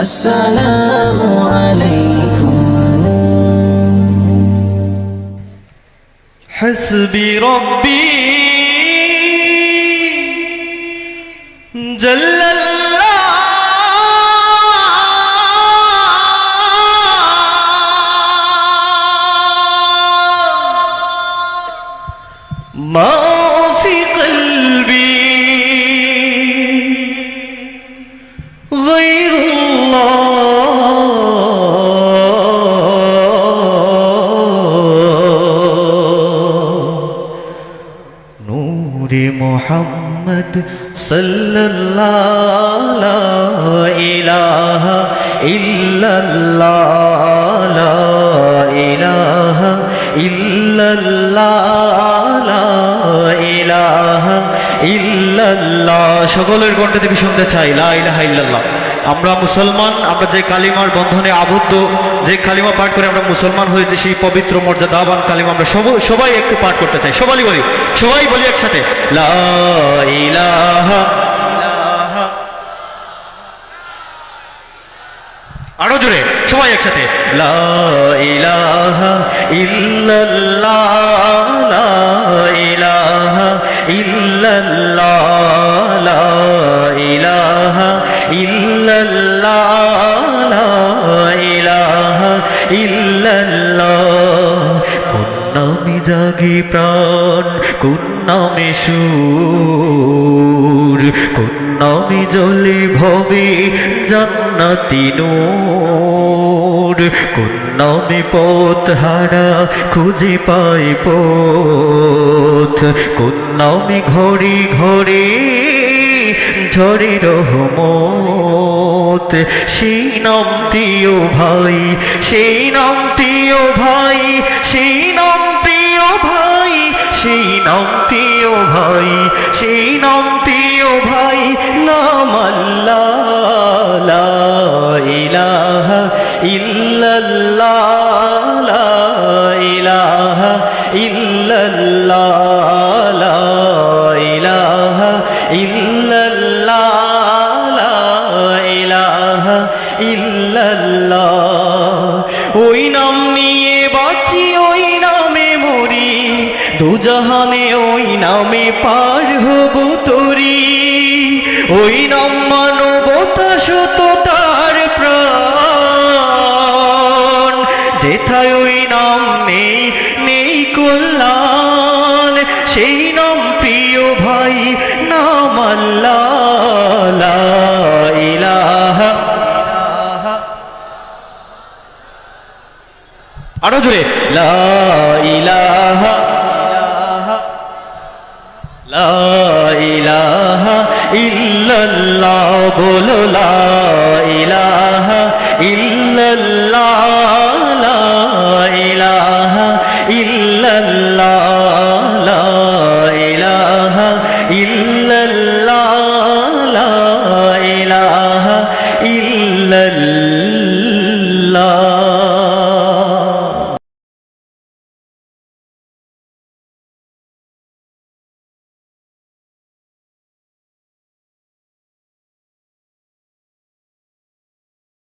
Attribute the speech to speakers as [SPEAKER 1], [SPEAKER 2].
[SPEAKER 1] আসসালামু আলাইকুম।
[SPEAKER 2] হাসবি রব্বি জাল্লাল্লাহ মা ফি কলবি গায়রুল্লাহ নূরে মুহাম্মদ সাল্লাল্লাহু লা ইলাহা ইল্লাল্লাহ লা ইলাহা ইল্লাল্লাহ লা ইলাহা ইল্লাল্লাহ। সকলের কণ্ঠে থেকে শুনতে চাই লা ইলাহা ইল্লাল্লাহ। আমরা মুসলমান, আমরা যে কালিমার বন্ধনে আবদ্ধ, যে কালিমা পাঠ করে আমরা মুসলমান হয়েছে, সেই পবিত্র মর্যাদাবান কালিমা আমরা সবাই একটু পাঠ করতে চাই। সবাই বলি একসাথে লা ইলাহা। আরো জোরে সবাই একসাথে লা ইলাহা ইল্লাল্লাহ লা ইলাহা ইল্লাল্লাহ লা ইলাহা ইল্লাল্লাহ লা ইলাহা ইল্লাল্লাহ। কোন নামে জাগে প্রাণ, কোন নামে সুর, কোন নামে জ্বলে ভবে জান্নাতি নূর, কোন নামে পথ হারা খুঁজে পায় পথ, কোন নামে ঘরে ঘরে ঝরে রহমত। সেই নামটিও ভাই, সেই নামটিও ভাই, সেই নামটিও ভাই, সেই নামটিও ভাই, সেই নামটিও ভাই নাম আল্লাহ লা ইলাহা ইল্লাল্লাহ লা ইলাহা ইল্লাল্লাহ লা ইলাহা ইল্লাল্লাহ লা ইলাহা ইল্লাল্লাহ। ওই নাম নিয়ে বাঁচি, ওই নামে মরি, দুজাহানে ওই নামে পার হব তরি। ওই নাম মানবতা সততার প্রাণ, যেথায় ওই নাম নেই নেই কল্যাণ। সেই নাম প্রিয় ভাই নাম আল্লাহ লা ইলাহা। আরো জোরে লা ইলাহা লা ইলাহা ইল্লাল্লাহ। বলো লা ইলাহা ইল্লাল্লাহ।